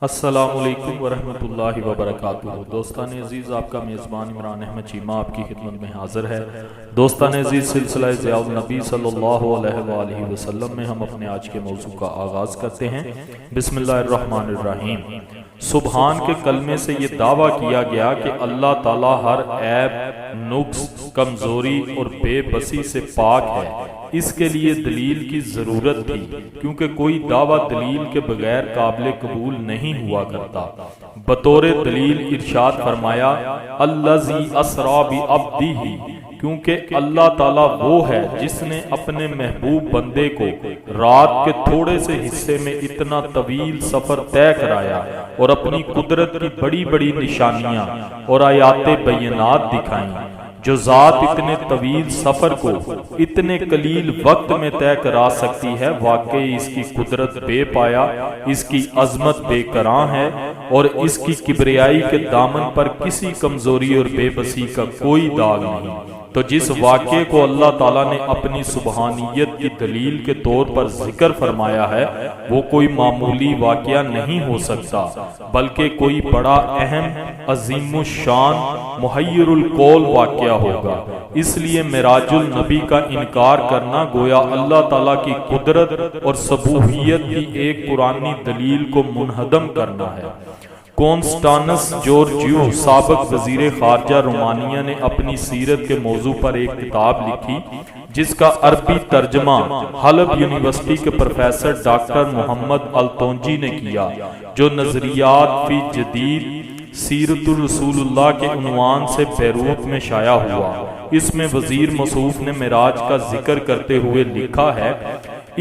السلام علیکم ورحمۃ اللہ وبرکاتہ۔ دوستان عزیز، آپ کا میزبان عمران احمد چیمہ آپ کی خدمت میں حاضر ہے۔ دوستان عزیز، سلسلہ ضیاء النبی صلی اللہ علیہ وآلہ وسلم میں ہم اپنے آج کے موضوع کا آغاز کرتے ہیں۔ بسم اللہ الرحمن الرحیم۔ سبحان کے کلمے سے یہ دعویٰ کیا گیا کہ اللہ تعالیٰ ہر عیب، نقص، کمزوری اور بے بسی سے پاک ہے۔ اس کے لیے دلیل کی ضرورت تھی، کیونکہ کوئی دعویٰ دلیل کے بغیر قابل قبول نہیں ہوا کرتا۔ بطور دلیل ارشاد فرمایا الذی اسریٰ بعبدہ، کیونکہ اللہ تعالیٰ وہ ہے جس نے اپنے محبوب بندے کو رات کے تھوڑے سے حصے میں اتنا طویل سفر طے کرایا اور اپنی قدرت کی بڑی بڑی نشانیاں اور آیات بینات دکھائیں۔ جو ذات اتنے طویل سفر کو اتنے قلیل وقت میں طے کرا سکتی ہے، واقعی اس کی قدرت بے پایا، اس کی عظمت بے کراں ہے، اور اس کی کبریائی کے دامن پر کسی کمزوری اور بے بسی کا کوئی داغ نہیں۔ تو جس واقعے کو اللہ تعالیٰ نے اپنی سبحانیت کی دلیل کے طور پر ذکر فرمایا ہے، وہ کوئی معمولی واقعہ نہیں ہو سکتا، بلکہ کوئی بڑا اہم، عظیم الشان، محیر القول واقعہ ہوگا۔ اس لیے معراج النبی کا انکار کرنا گویا اللہ تعالیٰ کی قدرت اور سبوحیت کی ایک قرآنی دلیل کو منہدم کرنا ہے۔ کونسٹانس جورجیو، سابق وزیر خارجہ رومانیہ نے اپنی سیرت کے موضوع پر ایک کتاب لکھی، جس کا عربی ترجمہ حلب یونیورسٹی کے پروفیسر ڈاکٹر محمد التونجی نے کیا، جو نظریات فی جدید سیرت الرسول اللہ کے عنوان سے بیروت میں شائع ہوا۔ اس میں وزیر موصوف نے معراج کا ذکر کرتے ہوئے لکھا ہے،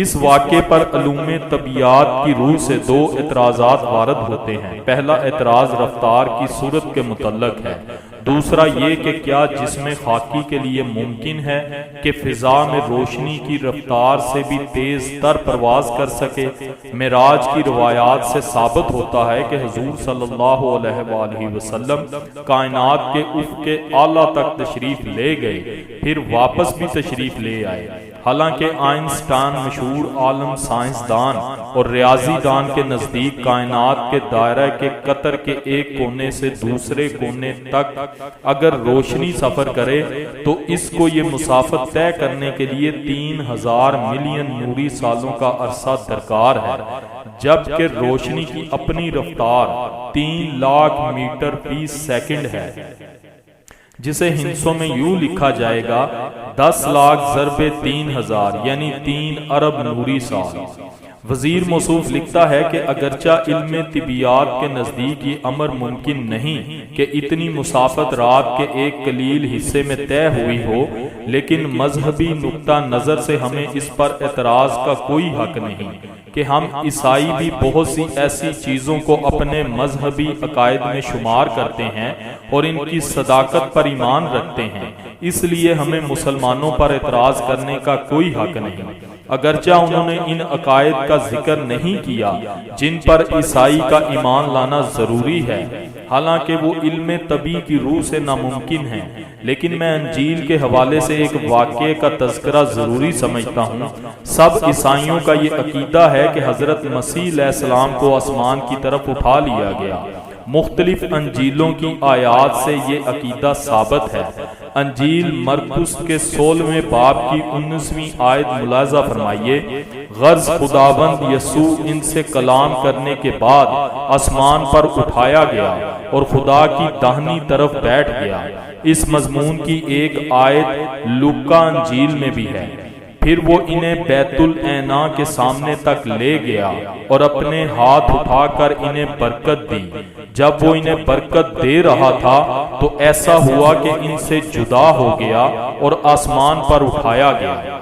اس واقعے پر علوم طبیعیات کی روح سے دو اعتراضات وارد ہوتے ہیں۔ پہلا اعتراض رفتار کی صورت کے متعلق ہے، دوسرا یہ کہ کیا جسم خاکی کے لیے ممکن ہے کہ فضا میں روشنی کی رفتار سے بھی تیز تر پرواز کر سکے۔ معراج کی روایات سے ثابت ہوتا ہے کہ حضور صلی اللہ علیہ وآلہ وسلم کائنات کے افق اعلیٰ تک تشریف لے گئے، پھر واپس بھی تشریف لے آئے۔ حالانکہ آئنسٹائن مشہور عالم سائنسدان اور ریاضی دان کے نزدیک کائنات کے دائرہ کے قطر کے ایک کونے سے دوسرے کونے تک اگر روشنی سفر کرے تو اس کو یہ مسافت طے کرنے کے لیے 3000 ملین نوری سالوں کا عرصہ درکار ہے، جبکہ روشنی کی اپنی رفتار 3 لاکھ میٹر فی سیکنڈ ہے، جسے ہندسوں میں یوں لکھا جائے گا 10 لاکھ ضرب 3000 یعنی 3 ارب نوری سال۔ وزیر موصوف لکھتا ہے کہ اگرچہ علم طبیعیات کے نزدیک یہ امر ممکن نہیں کہ اتنی مسافت رات کے ایک قلیل حصے میں طے ہوئی ہو، لیکن مذہبی نقطہ نظر سے ہمیں اس پر اعتراض کا کوئی حق نہیں کہ ہم عیسائی بھی بہت سی ایسی چیزوں کو اپنے مذہبی عقائد میں شمار کرتے ہیں اور ان کی صداقت پر ایمان رکھتے ہیں۔ اس لیے ہمیں مسلمانوں پر اعتراض کرنے کا کوئی حق نہیں، اگرچہ انہوں نے ان عقائد کا ذکر نہیں کیا جن پر عیسائی کا ایمان لانا ضروری ہے، حالانکہ وہ علم طبی کی روح سے ناممکن ہیں۔ لیکن میں انجیل کے حوالے سے ایک واقعے کا تذکرہ ضروری سمجھتا ہوں۔ سب عیسائیوں کا یہ عقیدہ ہے کہ حضرت مسیح علیہ السلام کو آسمان کی طرف اٹھا لیا گیا۔ مختلف انجیلوں کی آیات سے یہ عقیدہ ثابت ہے۔ انجیل مرقس کے 16ویں باب کی 19ویں آیت ملاحظہ فرمائیے، غرض خداوند یسوع ان سے کلام کرنے کے بعد آسمان پر اٹھایا گیا اور خدا کی داہنی طرف بیٹھ گیا۔ اس مضمون کی ایک آیت لوکا انجیل میں بھی ہے۔ پھر وہ انہیں بیت العینا کے سامنے تک لے گیا اور اپنے ہاتھ اٹھا کر انہیں برکت دی۔ جب وہ انہیں برکت دے رہا تھا تو ایسا ہوا کہ ان سے جدا ہو گیا اور آسمان پر اٹھایا گیا۔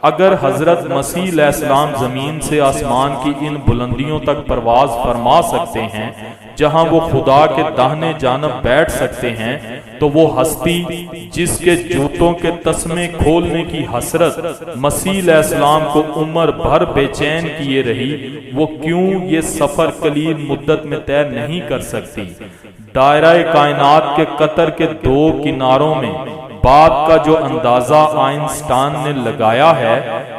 اگر حضرت مسیح علیہ السلام زمین سے آسمان کی ان بلندیوں تک پرواز فرما سکتے ہیں جہاں وہ خدا کے داہنے جانب بیٹھ سکتے ہیں، تو وہ ہستی جس کے جوتوں کے تسمے کھولنے کی حسرت مسیح علیہ السلام کو عمر بھر بے چین کیے رہی، وہ کیوں یہ سفر قلیل مدت میں طے نہیں کر سکتی؟ دائرہ کائنات کے قطر کے 2 کناروں میں بات کا جو اندازہ آئنسٹائن نے لگایا ہے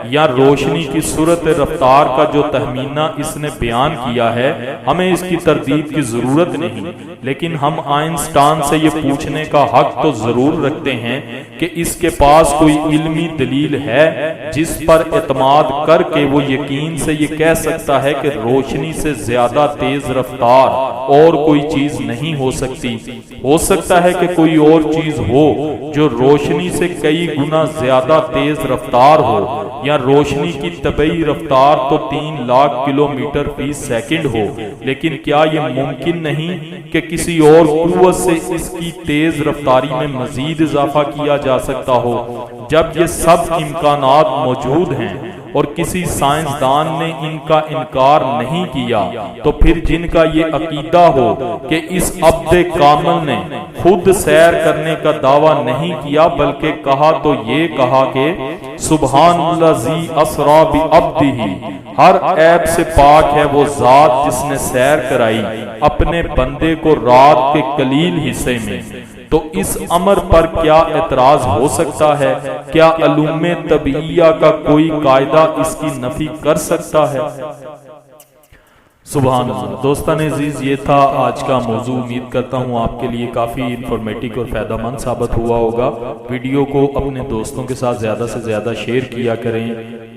یا روشنی کی صورت رفتار کا جو تخمینہ اس نے بیان کیا ہے، ہمیں اس کی تردید کی ضرورت نہیں، لیکن ہم آئنسٹائن سے یہ پوچھنے کا حق تو ضرور رکھتے ہیں کہ اس کے پاس کوئی علمی دلیل ہے جس پر اعتماد کر کے وہ یقین سے یہ کہہ سکتا ہے کہ روشنی سے زیادہ تیز رفتار اور کوئی چیز نہیں ہو سکتی۔ ہو سکتا ہے کہ کوئی اور چیز ہو جو روشنی سے کئی گنا زیادہ تیز رفتار ہو، یا روشنی کی طبعی رفتار تو 3 لاکھ کلومیٹر فی سیکنڈ ہو، لیکن کیا یہ ممکن نہیں کہ کسی اور قوت سے اس کی تیز رفتاری میں مزید اضافہ کیا جا سکتا ہو؟ جب یہ سب امکانات موجود ہیں اور کسی سائنسدان نے ان کا انکار نہیں کیا، تو پھر جن کا یہ عقیدہ ہو کہ اس عبد کامل نے خود سیر کرنے کا دعویٰ نہیں کیا بلکہ کہا تو یہ کہا کہ سبحان الذی اسری بعبدہ، ہر عیب سے پاک ہے وہ ذات جس نے سیر کرائی اپنے بندے کو رات کے قلیل حصے میں، تو اس امر پر کیا اعتراض ہو سکتا ہے؟ کیا علوم طبیعیہ کا کوئی قاعدہ اس کی نفی کر سکتا ہے؟ سبحان اللہ۔ دوستان عزیز، یہ تھا آج کا موضوع۔ امید کرتا ہوں آپ کے لیے کافی انفارمیٹو اور فائدہ مند ثابت ہوا ہوگا۔ ویڈیو کو اپنے دوستوں کے ساتھ زیادہ سے زیادہ شیئر کیا کریں،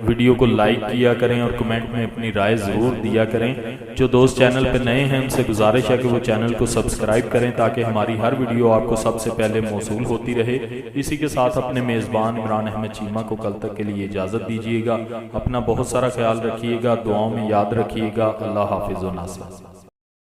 ویڈیو کو لائک کیا کریں اور کمنٹ میں اپنی رائے ضرور دیا کریں۔ جو دوست چینل پہ نئے ہیں ان سے گزارش ہے کہ وہ چینل کو سبسکرائب کریں تاکہ ہماری ہر ویڈیو آپ کو سب سے پہلے موصول ہوتی رہے۔ اسی کے ساتھ اپنے میزبان عمران احمد چیمہ کو کل تک کے لیے اجازت دیجیے گا۔ اپنا بہت سارا خیال رکھیے گا، دعاؤں میں یاد رکھیے گا۔ اللہ حافظ و ناصر۔